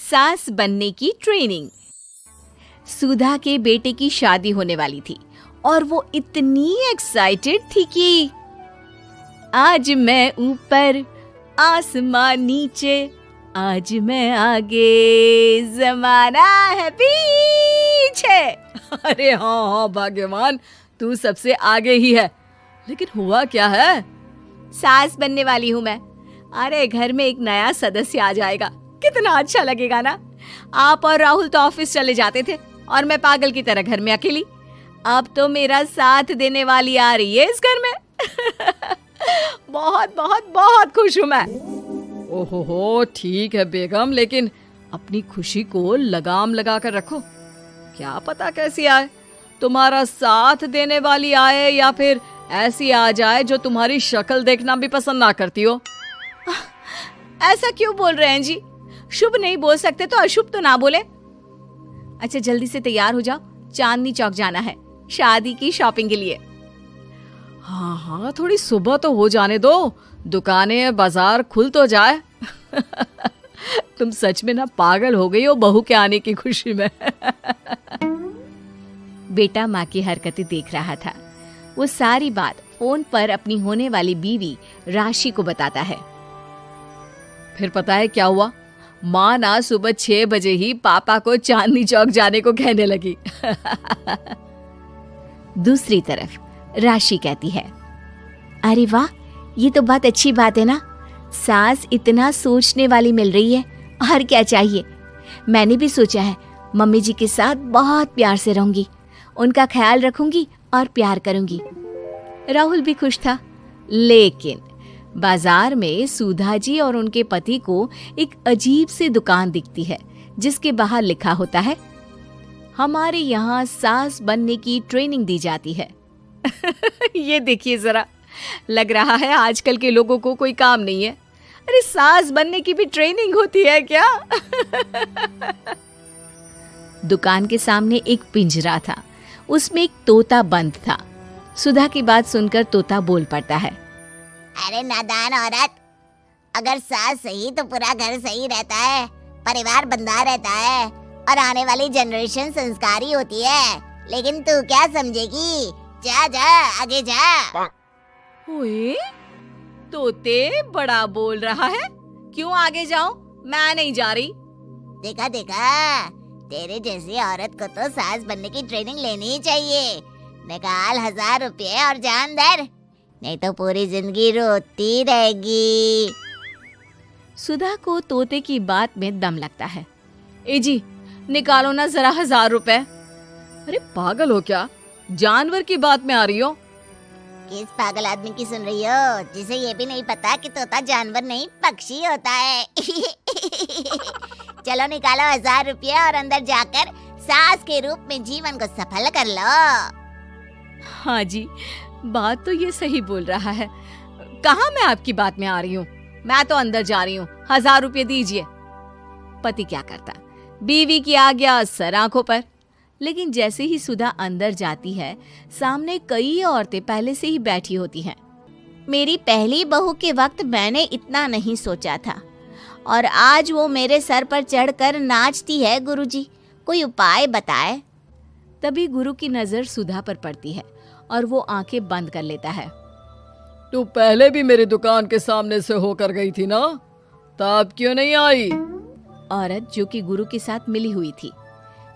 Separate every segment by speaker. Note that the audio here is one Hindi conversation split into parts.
Speaker 1: सास बनने की ट्रेनिंग। सुधा के बेटे की शादी होने वाली थी और वो इतनी एक्साइटेड थी कि आज मैं ऊपर आसमान नीचे, आज मैं आगे ज़माना है पीछे।
Speaker 2: अरे हाँ भाग्यवान, तू सबसे आगे ही है। लेकिन हुआ क्या है?
Speaker 1: सास बनने वाली हूँ मैं। अरे घर में एक नया सदस्य आ जाएगा, कितना अच्छा लगेगा ना। आप और राहुल तो ऑफिस चले जाते थे और मैं पागल की तरह घर में अकेली। अब तो मेरा साथ देने वाली आ रही है इस घर में। बहुत बहुत बहुत खुश हूँ मैं।
Speaker 2: ओहो ठीक है बेगम, लेकिन अपनी खुशी को लगाम लगा कर रखो। क्या पता कैसी आए, तुम्हारा साथ देने वाली आए या फिर ऐसी आ जाए जो तुम्हारी शक्ल देखना भी पसंद ना करती हो।
Speaker 1: ऐसा क्यों बोल रहे हैं जी? शुभ नहीं बोल सकते तो अशुभ तो ना बोले। अच्छा जल्दी से तैयार हो जाओ, चांदनी चौक जाना है शादी की शॉपिंग के लिए।
Speaker 2: हाँ हाँ, थोड़ी सुबह तो हो जाने दो, दुकानें बाजार खुल तो जाए। तुम सच में ना पागल हो गई हो बहू के आने की खुशी में।
Speaker 1: बेटा माँ की हरकतें देख रहा था। वो सारी बात फोन पर अपनी होने वाली बीवी राशि को बताता है।
Speaker 2: फिर पता है क्या हुआ? माँ ना सुबह 6 बजे ही पापा को चांदनी चौक जाने को कहने लगी।
Speaker 1: दूसरी तरफ राशि कहती है, अरे वाह, ये तो बहुत अच्छी बात है ना। सास इतना सोचने वाली मिल रही है, और क्या चाहिए। मैंने भी सोचा है मम्मी जी के साथ बहुत प्यार से रहूंगी, उनका ख्याल रखूंगी और प्यार करूंगी। राहुल भी खुश था। लेकिन बाजार में सुधा जी और उनके पति को एक अजीब सी दुकान दिखती है जिसके बाहर लिखा होता है, हमारे यहाँ सास बनने की ट्रेनिंग दी जाती है। ये देखिए जरा, लग रहा है आजकल के लोगों को कोई काम नहीं है। अरे सास बनने की भी ट्रेनिंग होती है क्या? दुकान के सामने एक पिंजरा था, उसमें एक तोता बंद था। सुधा की बात सुनकर तोता बोल पड़ता है,
Speaker 3: अरे नादान औरत, अगर सास सही तो पूरा घर सही रहता है, परिवार बंधा रहता है और आने वाली जनरेशन संस्कारी होती है। लेकिन तू क्या समझेगी? जा जा आगे जा।
Speaker 1: ओए, तोते बड़ा बोल रहा है, क्यों आगे जाऊं? मैं नहीं जा रही।
Speaker 3: देखा देखा, तेरे जैसी औरत को तो सास बनने की ट्रेनिंग लेनी ही चाहिए। निकाल 1000 रुपये और जान दर, नहीं तो पूरी जिंदगी रोती रहेगी।
Speaker 1: सुधा को तोते की बात में दम लगता है। ए जी, निकालो ना जरा 1000 रुपए।
Speaker 2: अरे पागल हो क्या? जानवर की बात में आ रही हो?
Speaker 3: किस पागल आदमी की सुन रही हो, जिसे ये भी नहीं पता कि तोता जानवर नहीं पक्षी होता है। चलो निकालो 1000 रुपये और अंदर जाकर सास के रूप में जीवन को सफल कर लो।
Speaker 1: हाँ जी, बात तो ये सही बोल रहा है। कहाँ मैं आपकी बात में आ रही हूँ? मैं तो अंदर जा रही हूँ, 1000 रुपये दीजिए। पति क्या करता, बीवी की आज्ञा सर आंखों पर। लेकिन जैसे ही सुधा अंदर जाती है, सामने कई औरतें पहले से ही बैठी होती हैं। मेरी पहली बहू के वक्त मैंने इतना नहीं सोचा था, और आज वो मेरे सर पर चढ़कर नाचती है। गुरुजी, कोई उपाय बताए। तभी गुरु की नजर सुधा पर पड़ती है और वो आंखें बंद कर लेता है।
Speaker 2: तू पहले भी मेरी दुकान के सामने से होकर गई थी ना, तब क्यों नहीं आई?
Speaker 1: औरत जो कि गुरु के साथ मिली हुई थी।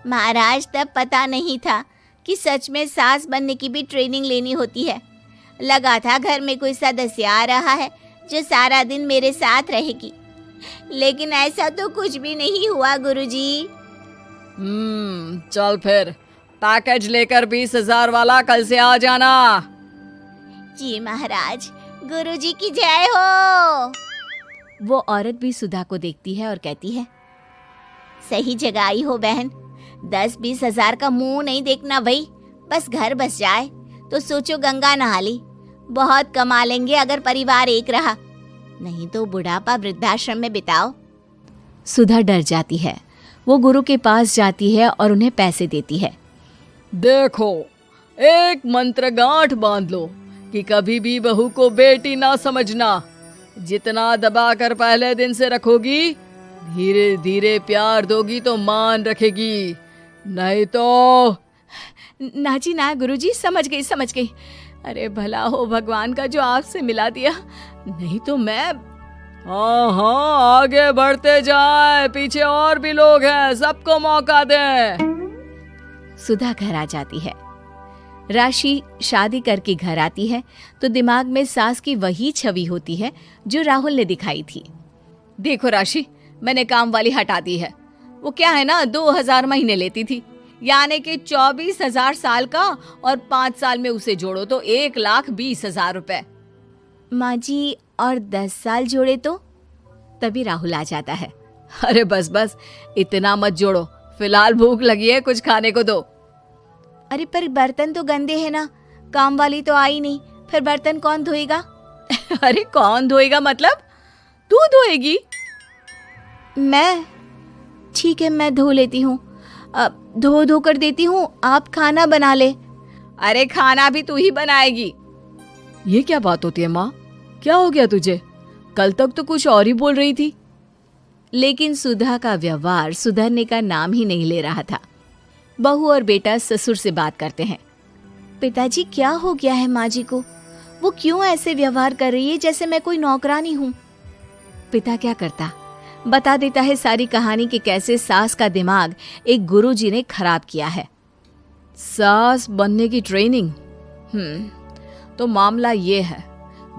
Speaker 1: महाराज, तब पता नहीं था कि सच में सास बनने की भी ट्रेनिंग लेनी होती है। लगा था घर में कोई सदस्य आ रहा है जो सारा दिन मेरे साथ रहेगी, लेकिन ऐसा तो कुछ भी नहीं हुआ गुरुजी।
Speaker 2: चल फिर पैकेज लेकर 20,000 वाला कल से आ जाना।
Speaker 1: जी महाराज, गुरुजी की जय हो। वो औरत भी सुधा को देखती है और कहती है, सही जगह आई हो बहन। 10-20 हजार का मुंह नहीं देखना भाई, बस घर बस जाए तो सोचो गंगा नहा ली। बहुत कमा लेंगे अगर परिवार एक रहा, नहीं तो बुढ़ापा वृद्धाश्रम में बिताओ। सुधा डर जाती है। वो गुरु के पास जाती है और उन्हें पैसे देती है।
Speaker 2: देखो, एक मंत्र गांठ बांध लो कि कभी भी बहू को बेटी ना समझना। जितना दबा कर पहले दिन से रखोगी, धीरे धीरे प्यार दोगी तो मान रखेगी, नहीं तो।
Speaker 1: ना जी ना गुरुजी, समझ गई। अरे भला हो भगवान का जो आपसे मिला दिया, नहीं तो मैं।
Speaker 2: हाँ हाँ, आगे बढ़ते जाए, पीछे और भी लोग हैं, सबको मौका दे।
Speaker 1: सुधा घर आ जाती है। राशि शादी करके घर आती है तो दिमाग में सास की वही छवि होती है जो राहुल ने दिखाई थी। देखो राशि, मैंने काम वाली हटा दी है। वो क्या है ना, 2000 महीने लेती थी, यानी कि 24,000 साल का, और 5 साल में उसे जोड़ो तो 1,20,000 रुपए। माँ जी, और 10 साल जोड़े तो? तभी राहुल आ जाता है।
Speaker 2: अरे बस बस, इतना मत जोड़ो, फिलहाल भूख लगी है, कुछ खाने को दो।
Speaker 1: अरे पर बर्तन तो गंदे हैं ना, काम वाली तो आई नहीं, फिर बर्तन कौन धोएगा?
Speaker 2: अरे कौन धोएगा मतलब? तू धोएगी?
Speaker 1: मैं? ठीक है, मैं धो लेती हूँ। अब धो कर देती हूँ, आप खाना बना ले।
Speaker 2: अरे खाना भी तू ही बनाएगी? ये क्या बात होती है माँ, क्या हो गया तुझे? कल तक तो कुछ और ही बोल रही थी।
Speaker 1: लेकिन सुधा का व्यवहार सुधरने का नाम ही नहीं ले रहा था। बहू और बेटा ससुर से बात करते हैं। पिताजी, क्या हो गया है माँ जी को? वो क्यों ऐसे व्यवहार कर रही है जैसे मैं कोई नौकरानी हूँ? पिता क्या करता, बता देता है सारी कहानी कि कैसे सास का दिमाग एक गुरुजी ने खराब किया है।
Speaker 2: सास बनने की ट्रेनिंग? तो मामला ये है,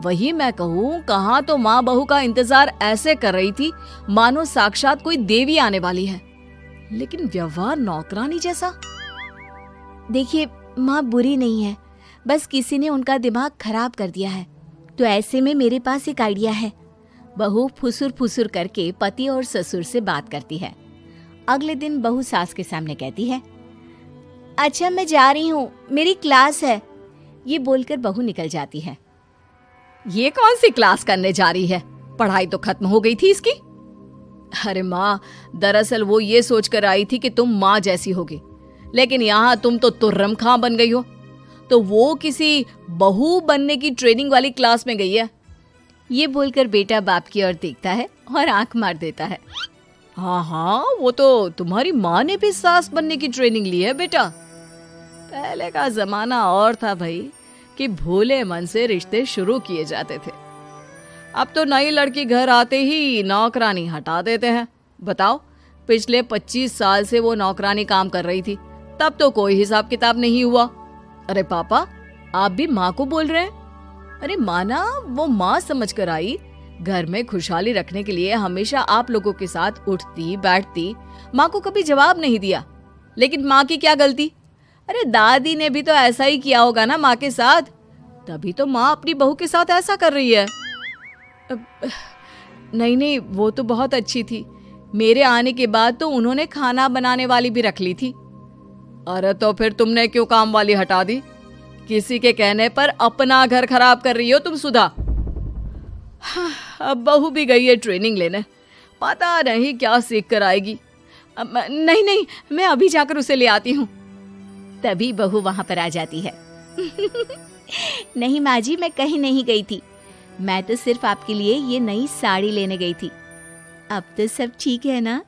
Speaker 2: वही मैं कहूँ, कहाँ तो माँ बहू का इंतजार ऐसे कर रही थी मानो साक्षात कोई देवी आने वाली है, लेकिन व्यवहार नौकरानी जैसा।
Speaker 1: देखिए, माँ बुरी नहीं है, बस किसी ने उनका दिमाग खराब कर दिया है। तो ऐसे में मेरे पास एक आइडिया है। बहू फुसुर फुसुर करके पति और ससुर से बात करती है। अगले दिन बहू सास के सामने कहती है, अच्छा मैं जा रही हूँ, मेरी क्लास है। ये बोलकर बहू निकल जाती है।
Speaker 2: ये कौन सी क्लास करने जा रही है? पढ़ाई तो खत्म हो गई थी इसकी। अरे माँ, दरअसल वो ये सोचकर आई थी कि तुम माँ जैसी होगी, लेकिन यहाँ तुम तो तुर्रम खां बन गई हो। तो वो किसी बहू बनने की ट्रेनिंग वाली क्लास में गई है।
Speaker 1: ये बोलकर बेटा बाप की ओर देखता है और आंख मार देता है।
Speaker 2: हाँ हाँ, वो तो तुम्हारी माँ ने भी सास बनने की ट्रेनिंग ली है बेटा। पहले का जमाना और था भाई, कि भोले मन से रिश्ते शुरू किए जाते थे। अब तो नई लड़की घर आते ही नौकरानी हटा देते हैं। बताओ, पिछले 25 साल से वो नौकरानी काम कर रही थी, तब तो कोई हिसाब किताब नहीं हुआ। अरे पापा, आप भी माँ को बोल रहे हैं? अरे माना, वो माँ समझ कर आई, घर में खुशहाली रखने के लिए हमेशा आप लोगों के साथ उठती बैठती, माँ को कभी जवाब नहीं दिया। लेकिन माँ की क्या गलती? अरे दादी ने भी तो ऐसा ही किया होगा ना माँ के साथ, तभी तो माँ अपनी बहू के साथ ऐसा कर रही है। नहीं, वो तो बहुत अच्छी थी, मेरे आने के बाद तो उन्होंने खाना बनाने वाली भी रख ली थी। अरे तो फिर तुमने क्यों काम वाली हटा दी? किसी के कहने पर अपना घर खराब कर रही हो तुम सुधा। अब बहू भी गई है ट्रेनिंग लेने, पता नहीं क्या सीख कर आएगी। नहीं, मैं अभी जाकर उसे ले आती हूँ।
Speaker 1: तभी बहू वहां पर आ जाती है। नहीं माँ जी, मैं कहीं नहीं गई थी, मैं तो सिर्फ आपके लिए ये नई साड़ी लेने गई थी। अब तो सब ठीक है ना?